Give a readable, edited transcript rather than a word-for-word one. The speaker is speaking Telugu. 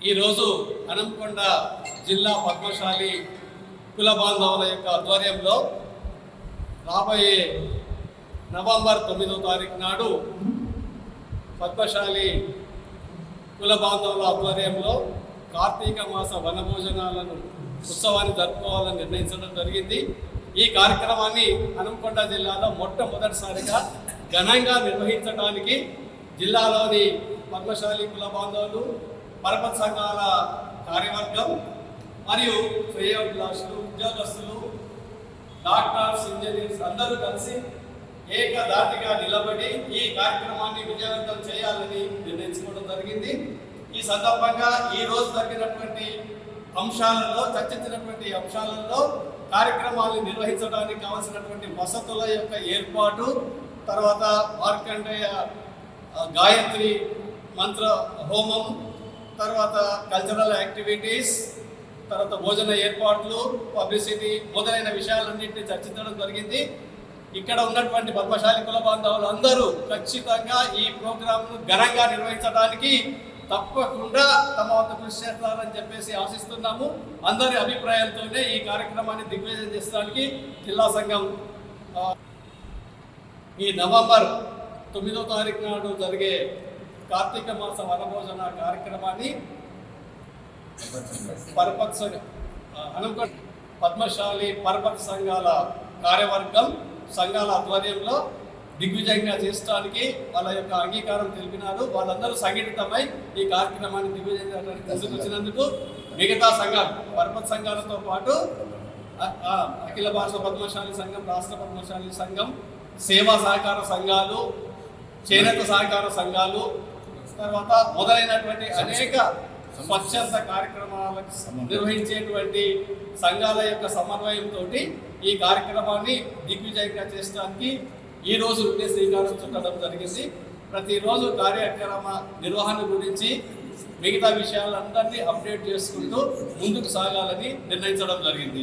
ఈరోజు హనంకొండ జిల్లా పద్మశాలి కుల బాంధవుల యొక్క ఆధ్వర్యంలో రాబోయే నవంబర్ 9వ తారీఖు నాడు పద్మశాలి కుల బాంధవుల ఆధ్వర్యంలో కార్తీక మాస వనభోజనాలను ఉత్సవాన్ని జరుపుకోవాలని నిర్ణయించడం జరిగింది. ఈ కార్యక్రమాన్ని హనంకొండ జిల్లాలో మొట్టమొదటిసారిగా ఘనంగా నిర్వహించడానికి జిల్లాలోని పద్మశాలి కుల బాంధవులు, పరపతి సంఘాల కార్యవర్గం మరియు శ్రేయోభిలాషులు, ఉద్యోగస్తులు, డాక్టర్స్, ఇంజనీర్స్ అందరూ కలిసి ఏకధాటిగా నిలబడి ఈ కార్యక్రమాన్ని విజయవంతం చేయాలని నిర్ణయించుకోవడం జరిగింది. ఈ సందర్భంగా ఈ రోజు జరిగినటువంటి చర్చించినటువంటి అంశాలలో కార్యక్రమాలను నిర్వహించడానికి కావాల్సినటువంటి వసతుల యొక్క ఏర్పాటు, తర్వాత మార్కండేయ గాయత్రి మంత్ర హోమం, తర్వాత కల్చరల్ యాక్టివిటీస్, తర్వాత భోజన ఏర్పాట్లు, పబ్లిసిటీ మొదలైన విషయాలన్నింటినీ చర్చించడం జరిగింది. ఇక్కడ ఉన్నటువంటి పద్మశాలి కుల బాంధవులు అందరూ ఖచ్చితంగా ఈ ప్రోగ్రాంను ఘనంగా నిర్వహించడానికి తప్పకుండా తమ వద్ద కృషి చేస్తారని చెప్పేసి ఆశిస్తున్నాము. అందరి అభిప్రాయాలతోనే ఈ కార్యక్రమాన్ని దిగ్విజయం చేసడానికి జిల్లా సంఘం ఈ నవంబర్ 9వ తారీఖు నాడు జరిగే కార్తీక మాస వనభోజన కార్యక్రమాన్ని పద్మశాలి పరపతి సంఘాల కార్యవర్గం సంఘాల ఆధ్వర్యంలో దిగ్విజయంగా చేయడానికి వాళ్ళ యొక్క అంగీకారం తెలిపినారు. వాళ్ళందరూ సంఘటితమై ఈ కార్యక్రమాన్ని దిగ్విజయంగా తీసుకొచ్చినందుకు మిగతా సంఘాలు, పరపతి సంఘాలతో పాటు అఖిల భారత పద్మశాలి సంఘం, రాష్ట్ర పద్మశాలి సంఘం, సేవా సహకార సంఘాలు, చేనేత సహకార సంఘాలు, తర్వాత మొదలైనటువంటి అనేక స్వచ్ఛంద కార్యక్రమాలకు నిర్వహించేటువంటి సంఘాల యొక్క సమన్వయంతో ఈ కార్యక్రమాన్ని దిగ్విజయంగా చేయడానికి ఈ రోజు శ్రీకారం చుట్టడం జరిగింది. ప్రతిరోజు కార్యక్రమ నిర్వహణ గురించి మిగతా విషయాలందరినీ అప్డేట్ చేసుకుంటూ ముందుకు సాగాలని నిర్ణయించడం జరిగింది.